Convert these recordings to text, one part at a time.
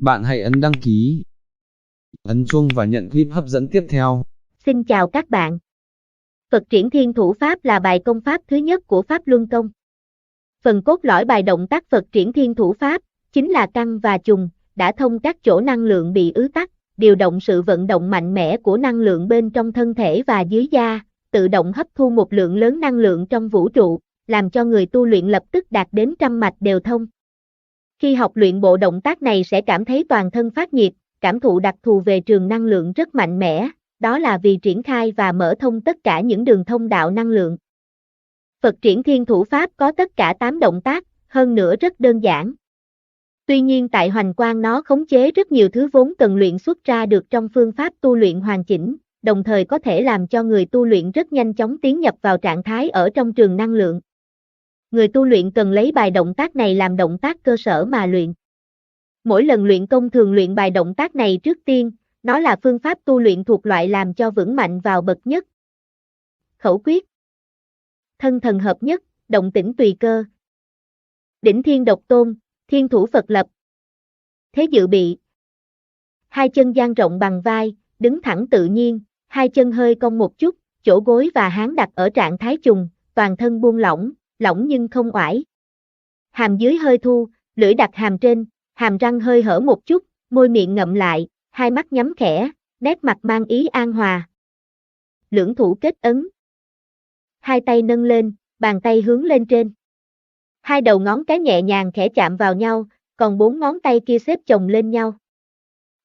Bạn hãy ấn đăng ký, ấn chuông và nhận clip hấp dẫn tiếp theo. Xin chào các bạn. Phật Triển Thiên thủ pháp là bài công pháp thứ nhất của Pháp Luân Công. Phần cốt lõi bài động tác Phật Triển Thiên thủ pháp chính là căn và trùng, đã thông các chỗ năng lượng bị ứ tắc, điều động sự vận động mạnh mẽ của năng lượng bên trong thân thể và dưới da, tự động hấp thu một lượng lớn năng lượng trong vũ trụ, làm cho người tu luyện lập tức đạt đến trăm mạch đều thông. Khi học luyện bộ động tác này sẽ cảm thấy toàn thân phát nhiệt, cảm thụ đặc thù về trường năng lượng rất mạnh mẽ, đó là vì triển khai và mở thông tất cả những đường thông đạo năng lượng. Phật Triển Thiên thủ pháp có tất cả 8 động tác, hơn nữa rất đơn giản. Tuy nhiên tại hoành quang nó khống chế rất nhiều thứ vốn cần luyện xuất ra được trong phương pháp tu luyện hoàn chỉnh, đồng thời có thể làm cho người tu luyện rất nhanh chóng tiến nhập vào trạng thái ở trong trường năng lượng. Người tu luyện cần lấy bài động tác này làm động tác cơ sở mà luyện. Mỗi lần luyện công thường luyện bài động tác này trước tiên, nó là phương pháp tu luyện thuộc loại làm cho vững mạnh vào bậc nhất. Khẩu quyết. Thân thần hợp nhất, động tĩnh tùy cơ. Đỉnh thiên độc tôn, thiên thủ Phật lập. Thế dự bị. Hai chân dang rộng bằng vai, đứng thẳng tự nhiên, hai chân hơi cong một chút, chỗ gối và háng đặt ở trạng thái trùng, toàn thân buông lỏng, lỏng nhưng không oải. Hàm dưới hơi thu, lưỡi đặt hàm trên, hàm răng hơi hở một chút, môi miệng ngậm lại, hai mắt nhắm khẽ, nét mặt mang ý an hòa. Lưỡng thủ kết ấn. Hai tay nâng lên, bàn tay hướng lên trên. Hai đầu ngón cái nhẹ nhàng khẽ chạm vào nhau, còn 4 ngón tay kia xếp chồng lên nhau.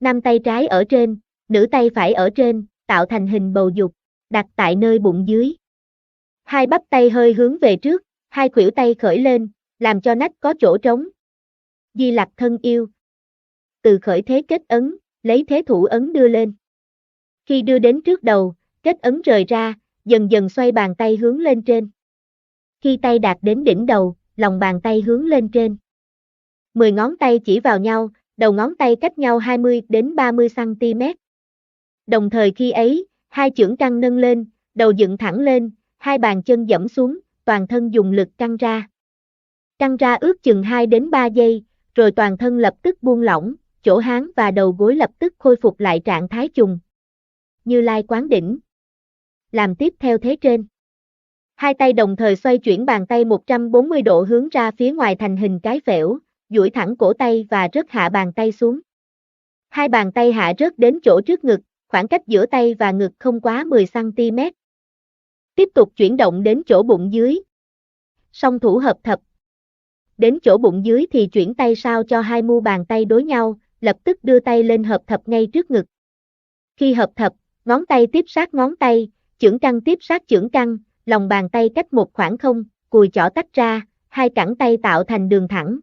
Nam tay trái ở trên, nữ tay phải ở trên, tạo thành hình bầu dục, đặt tại nơi bụng dưới. Hai bắp tay hơi hướng về trước, hai khuỷu tay khởi lên, làm cho nách có chỗ trống. Di lặc thân yêu. Từ khởi thế kết ấn, lấy thế thủ ấn đưa lên. Khi đưa đến trước đầu, kết ấn rời ra, dần dần xoay bàn tay hướng lên trên. Khi tay đạt đến đỉnh đầu, lòng bàn tay hướng lên trên. 10 ngón tay chỉ vào nhau, đầu ngón tay cách nhau 20 đến 30 cm. Đồng thời khi ấy, hai chưởng căng nâng lên, đầu dựng thẳng lên, hai bàn chân giẫm xuống, toàn thân dùng lực căng ra. Căng ra ước chừng 2 đến 3 giây, rồi toàn thân lập tức buông lỏng, chỗ háng và đầu gối lập tức khôi phục lại trạng thái trùng. Như Lai quán đỉnh. Làm tiếp theo thế trên. Hai tay đồng thời xoay chuyển bàn tay 140 độ hướng ra phía ngoài thành hình cái phễu, duỗi thẳng cổ tay và rớt hạ bàn tay xuống. Hai bàn tay hạ rớt đến chỗ trước ngực, khoảng cách giữa tay và ngực không quá 10 cm. Tiếp tục chuyển động đến chỗ bụng dưới. Song thủ hợp thập. Đến chỗ bụng dưới thì chuyển tay sao cho hai mu bàn tay đối nhau, lập tức đưa tay lên hợp thập ngay trước ngực. Khi hợp thập, ngón tay tiếp sát ngón tay, chưởng căng tiếp sát chưởng căng, lòng bàn tay cách một khoảng không, cùi chỏ tách ra, hai cẳng tay tạo thành đường thẳng.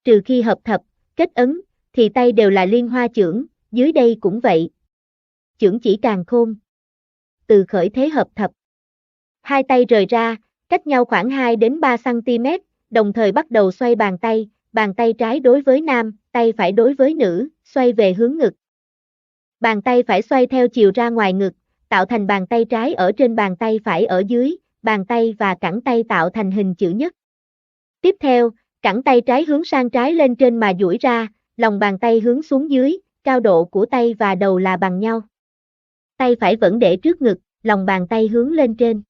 Trừ khi hợp thập, kết ấn, thì tay đều là liên hoa chưởng, dưới đây cũng vậy. Chưởng chỉ càng khôn. Từ khởi thế hợp thập. Hai tay rời ra, cách nhau khoảng 2 đến 3 cm, đồng thời bắt đầu xoay bàn tay trái đối với nam, tay phải đối với nữ, xoay về hướng ngực. Bàn tay phải xoay theo chiều ra ngoài ngực, tạo thành bàn tay trái ở trên bàn tay phải ở dưới, bàn tay và cẳng tay tạo thành hình chữ nhất. Tiếp theo, cẳng tay trái hướng sang trái lên trên mà duỗi ra, lòng bàn tay hướng xuống dưới, cao độ của tay và đầu là bằng nhau. Tay phải vẫn để trước ngực, lòng bàn tay hướng lên trên.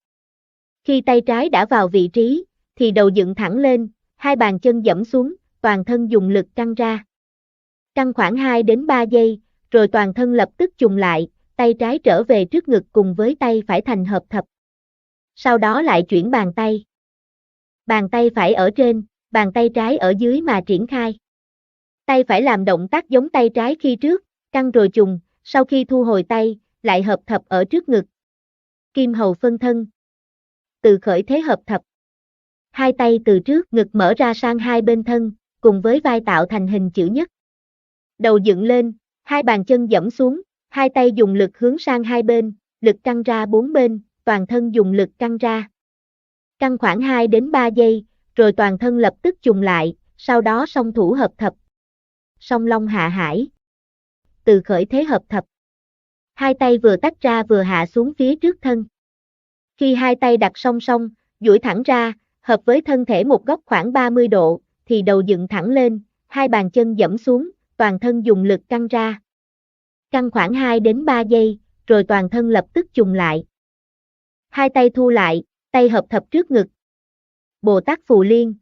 Khi tay trái đã vào vị trí, thì đầu dựng thẳng lên, hai bàn chân giẫm xuống, toàn thân dùng lực căng ra. Căng khoảng 2 đến 3 giây, rồi toàn thân lập tức chùng lại, tay trái trở về trước ngực cùng với tay phải thành hợp thập. Sau đó lại chuyển bàn tay. Bàn tay phải ở trên, bàn tay trái ở dưới mà triển khai. Tay phải làm động tác giống tay trái khi trước, căng rồi chùng, sau khi thu hồi tay, lại hợp thập ở trước ngực. Kim hầu phân thân. Từ khởi thế hợp thập. Hai tay từ trước ngực mở ra sang hai bên thân, cùng với vai tạo thành hình chữ nhất. Đầu dựng lên, hai bàn chân giẫm xuống, hai tay dùng lực hướng sang hai bên, lực căng ra bốn bên, toàn thân dùng lực căng ra. Căng khoảng 2 đến 3 giây, rồi toàn thân lập tức chùng lại, sau đó song thủ hợp thập. Song long hạ hải. Từ khởi thế hợp thập. Hai tay vừa tách ra vừa hạ xuống phía trước thân. Khi hai tay đặt song song, duỗi thẳng ra, hợp với thân thể một góc khoảng 30 độ, thì đầu dựng thẳng lên, hai bàn chân giẫm xuống, toàn thân dùng lực căng ra. Căng khoảng 2 đến 3 giây, rồi toàn thân lập tức chùng lại. Hai tay thu lại, tay hợp thập trước ngực. Bồ Tát Phù Liên.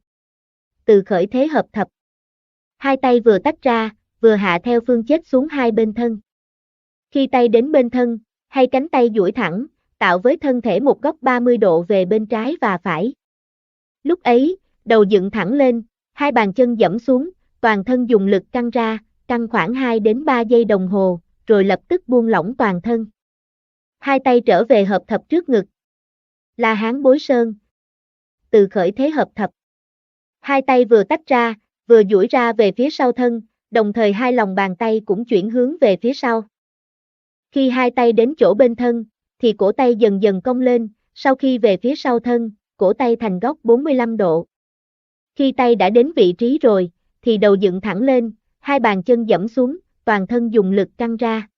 Từ khởi thế hợp thập. Hai tay vừa tách ra, vừa hạ theo phương chết xuống hai bên thân. Khi tay đến bên thân, hai cánh tay duỗi thẳng, tạo với thân thể một góc 30 độ về bên trái và phải. Lúc ấy, đầu dựng thẳng lên, hai bàn chân giẫm xuống, toàn thân dùng lực căng ra, căng khoảng 2 đến 3 giây đồng hồ, rồi lập tức buông lỏng toàn thân. Hai tay trở về hợp thập trước ngực. La Hán Bối Sơn. Từ khởi thế hợp thập. Hai tay vừa tách ra, vừa duỗi ra về phía sau thân, đồng thời hai lòng bàn tay cũng chuyển hướng về phía sau. Khi hai tay đến chỗ bên thân, thì cổ tay dần dần cong lên, sau khi về phía sau thân, cổ tay thành góc 45 độ. Khi tay đã đến vị trí rồi, thì đầu dựng thẳng lên, hai bàn chân giẫm xuống, toàn thân dùng lực căng ra.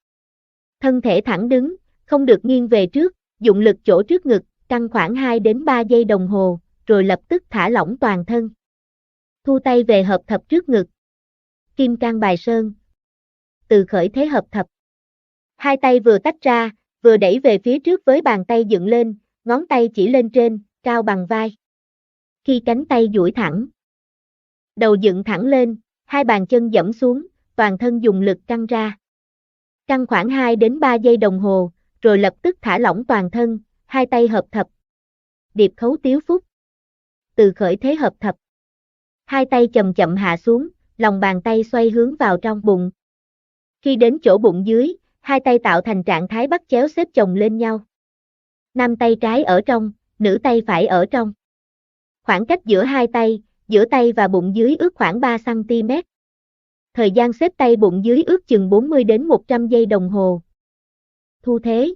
Thân thể thẳng đứng, không được nghiêng về trước, dụng lực chỗ trước ngực, căng khoảng 2 đến 3 giây đồng hồ, rồi lập tức thả lỏng toàn thân. Thu tay về hợp thập trước ngực. Kim Cang Bài Sơn. Từ khởi thế hợp thập. Hai tay vừa tách ra, vừa đẩy về phía trước với bàn tay dựng lên, ngón tay chỉ lên trên, cao bằng vai. Khi cánh tay duỗi thẳng, đầu dựng thẳng lên, hai bàn chân giẫm xuống, toàn thân dùng lực căng ra. Căng khoảng 2 đến 3 giây đồng hồ, rồi lập tức thả lỏng toàn thân, hai tay hợp thập. Điệp khấu tiếu phúc. Từ khởi thế hợp thập. Hai tay chậm chậm hạ xuống, lòng bàn tay xoay hướng vào trong bụng. Khi đến chỗ bụng dưới, hai tay tạo thành trạng thái bắt chéo xếp chồng lên nhau. Nam tay trái ở trong, nữ tay phải ở trong. Khoảng cách giữa hai tay, giữa tay và bụng dưới ước khoảng 3 cm. Thời gian xếp tay bụng dưới ước chừng 40 đến 100 giây đồng hồ. Thu thế.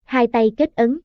Hai tay kết ấn.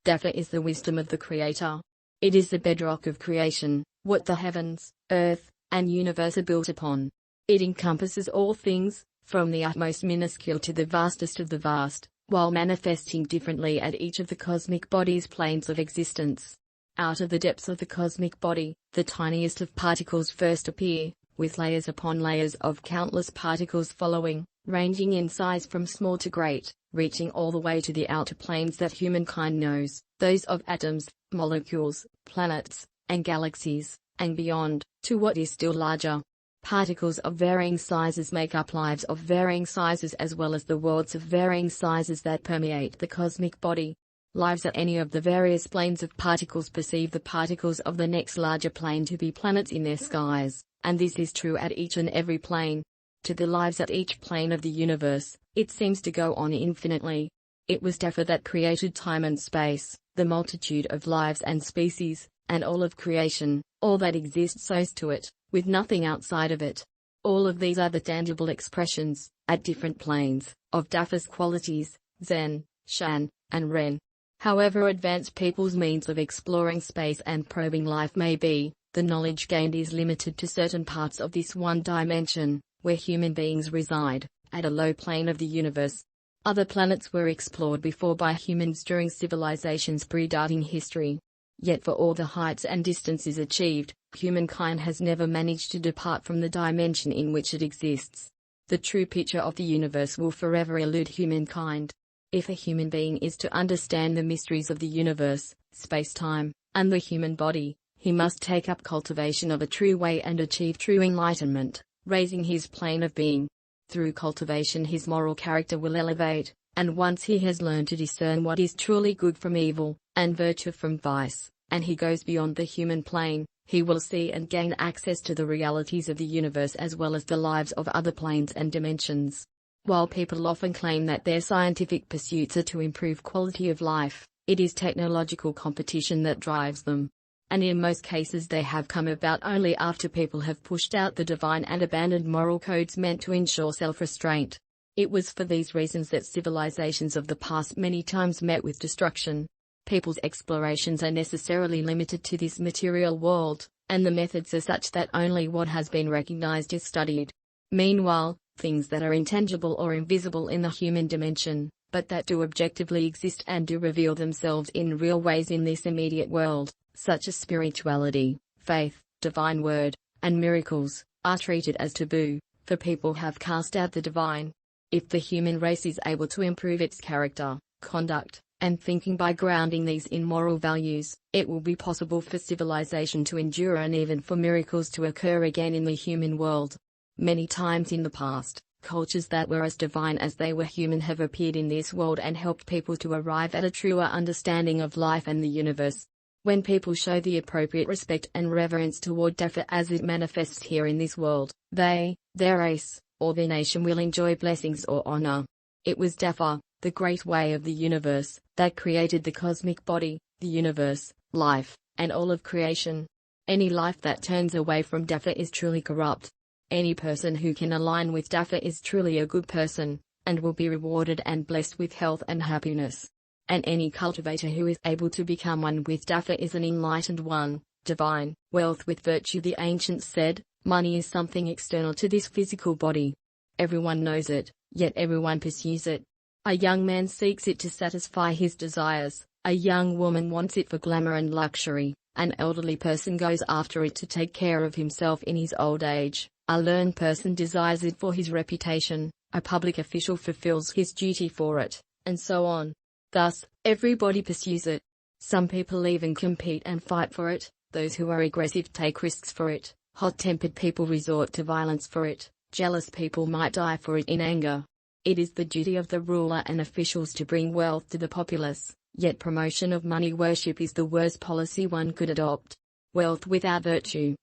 Dafa is the wisdom of the Creator. It is the bedrock of creation, what the heavens, earth, and universe are built upon. It encompasses all things, from the utmost minuscule to the vastest of the vast, while manifesting differently at each of the cosmic body's planes of existence. Out of the depths of the cosmic body, the tiniest of particles first appear, with layers upon layers of countless particles following, ranging in size from small to great, reaching all the way to the outer planes that humankind knows, those of atoms, molecules, planets, and galaxies, and beyond, to what is still larger. Particles of varying sizes make up lives of varying sizes as well as the worlds of varying sizes that permeate the cosmic body. Lives at any of the various planes of particles perceive the particles of the next larger plane to be planets in their skies, and this is true at each and every plane. To the lives at each plane of the universe, it seems to go on infinitely. It was Dafa that created time and space, the multitude of lives and species, and all of creation, all that exists owes to it, with nothing outside of it. All of these are the tangible expressions, at different planes, of Dafa's qualities, Zen, Shan, and Ren. However advanced people's means of exploring space and probing life may be, the knowledge gained is limited to certain parts of this one dimension, where human beings reside, at a low plane of the universe. Other planets were explored before by humans during civilizations predating history. Yet for all the heights and distances achieved, humankind has never managed to depart from the dimension in which it exists. The true picture of the universe will forever elude humankind. If a human being is to understand the mysteries of the universe, space-time, and the human body, he must take up cultivation of a true way and achieve true enlightenment, raising his plane of being. Through cultivation his moral character will elevate, and once he has learned to discern what is truly good from evil, and virtue from vice, and he goes beyond the human plane, he will see and gain access to the realities of the universe as well as the lives of other planes and dimensions. While people often claim that their scientific pursuits are to improve quality of life, it is technological competition that drives them. And in most cases they have come about only after people have pushed out the divine and abandoned moral codes meant to ensure self-restraint. It was for these reasons that civilizations of the past many times met with destruction. People's explorations are necessarily limited to this material world, and the methods are such that only what has been recognized is studied. Meanwhile, things that are intangible or invisible in the human dimension, but that do objectively exist and do reveal themselves in real ways in this immediate world, such as spirituality, faith, divine word, and miracles, are treated as taboo, for people have cast out the divine. If the human race is able to improve its character, conduct, and thinking by grounding these in moral values, it will be possible for civilization to endure and even for miracles to occur again in the human world. Many times in the past, cultures that were as divine as they were human have appeared in this world and helped people to arrive at a truer understanding of life and the universe. When people show the appropriate respect and reverence toward Dafa as it manifests here in this world, they, their race, or their nation will enjoy blessings or honor. It was Dafa, the great way of the universe, that created the cosmic body, the universe, life, and all of creation. Any life that turns away from Dafa is truly corrupt. Any person who can align with Dafa is truly a good person, and will be rewarded and blessed with health and happiness. And any cultivator who is able to become one with Dafa is an enlightened one, divine. Wealth with virtue, the ancients said, money is something external to this physical body. Everyone knows it, yet everyone pursues it. A young man seeks it to satisfy his desires, a young woman wants it for glamour and luxury, an elderly person goes after it to take care of himself in his old age, a learned person desires it for his reputation, a public official fulfills his duty for it, and so on. Thus, everybody pursues it. Some people even compete and fight for it, those who are aggressive take risks for it, hot-tempered people resort to violence for it, jealous people might die for it in anger. It is the duty of the ruler and officials to bring wealth to the populace, yet promotion of money worship is the worst policy one could adopt. Wealth without virtue,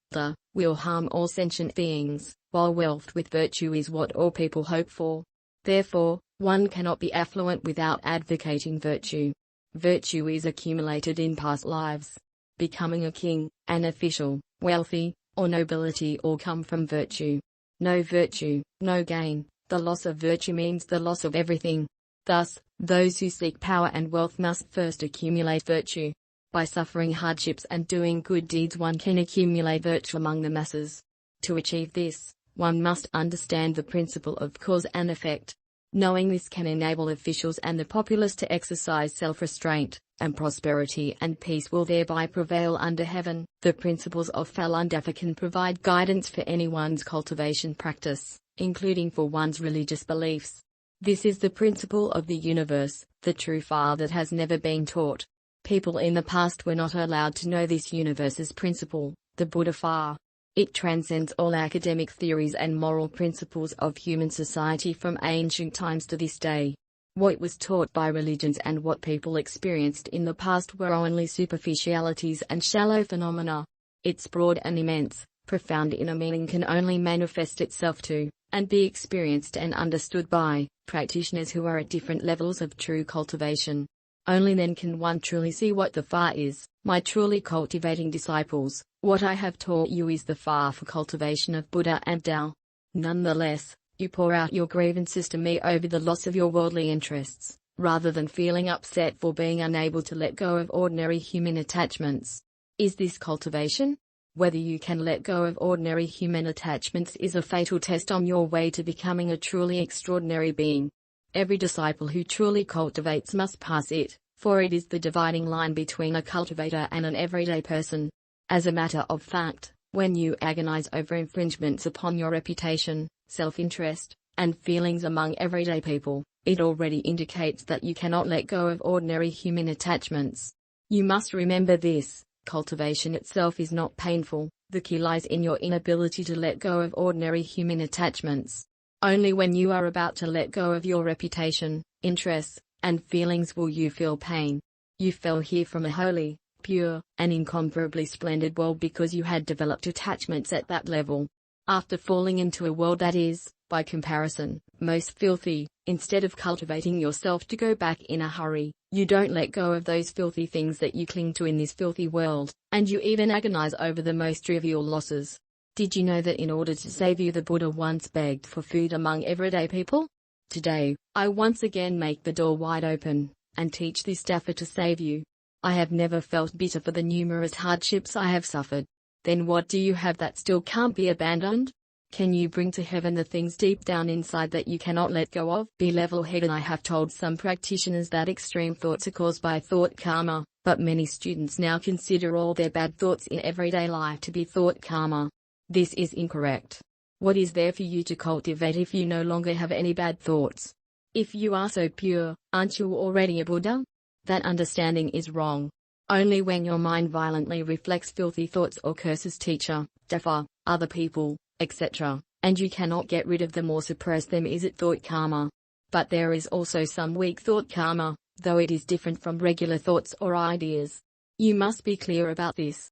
will harm all sentient beings, while wealth with virtue is what all people hope for. Therefore, one cannot be affluent without advocating virtue. Virtue is accumulated in past lives. Becoming a king, an official, wealthy, or nobility all come from virtue. No virtue, no gain. The loss of virtue means the loss of everything. Thus, those who seek power and wealth must first accumulate virtue. By suffering hardships and doing good deeds one can accumulate virtue among the masses. To achieve this, one must understand the principle of cause and effect. Knowing this can enable officials and the populace to exercise self-restraint, and prosperity and peace will thereby prevail under heaven. The principles of Falun Dafa can provide guidance for anyone's cultivation practice, including for one's religious beliefs. This is the principle of the universe, the true Fa that has never been taught. People in the past were not allowed to know this universe's principle, the Buddha Fa. It transcends all academic theories and moral principles of human society from ancient times to this day. What was taught by religions and what people experienced in the past were only superficialities and shallow phenomena. Its broad and immense, profound inner meaning can only manifest itself to, and be experienced and understood by, practitioners who are at different levels of true cultivation. Only then can one truly see what the Fa is. My truly cultivating disciples, what I have taught you is the Fa for cultivation of Buddha and Tao. Nonetheless, you pour out your grievances to me over the loss of your worldly interests, rather than feeling upset for being unable to let go of ordinary human attachments. Is this cultivation? Whether you can let go of ordinary human attachments is a fatal test on your way to becoming a truly extraordinary being. Every disciple who truly cultivates must pass it, for it is the dividing line between a cultivator and an everyday person. As a matter of fact, when you agonize over infringements upon your reputation, self-interest, and feelings among everyday people, it already indicates that you cannot let go of ordinary human attachments. You must remember this: cultivation itself is not painful, the key lies in your inability to let go of ordinary human attachments. Only when you are about to let go of your reputation, interests, and feelings will you feel pain. You fell here from a holy, pure, and incomparably splendid world because you had developed attachments at that level. After falling into a world that is, by comparison, most filthy, instead of cultivating yourself to go back in a hurry, you don't let go of those filthy things that you cling to in this filthy world, and you even agonize over the most trivial losses. Did you know that in order to save you the Buddha once begged for food among everyday people? Today, I once again make the door wide open, and teach this Dhamma to save you. I have never felt bitter for the numerous hardships I have suffered. Then what do you have that still can't be abandoned? Can you bring to heaven the things deep down inside that you cannot let go of? Be level-headed. I have told some practitioners that extreme thoughts are caused by thought karma, but many students now consider all their bad thoughts in everyday life to be thought karma. This is incorrect. What is there for you to cultivate if you no longer have any bad thoughts? If you are so pure, aren't you already a Buddha? That understanding is wrong. Only when your mind violently reflects filthy thoughts or curses teacher, Dhamma, other people, etc., and you cannot get rid of them or suppress them, is it thought karma. But there is also some weak thought karma, though it is different from regular thoughts or ideas. You must be clear about this.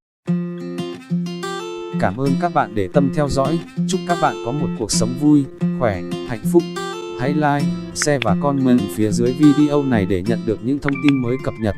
Cảm ơn các bạn để tâm theo dõi. Chúc các bạn có một cuộc sống vui, khỏe, hạnh phúc. Hãy like, share và comment phía dưới video này để nhận được những thông tin mới cập nhật.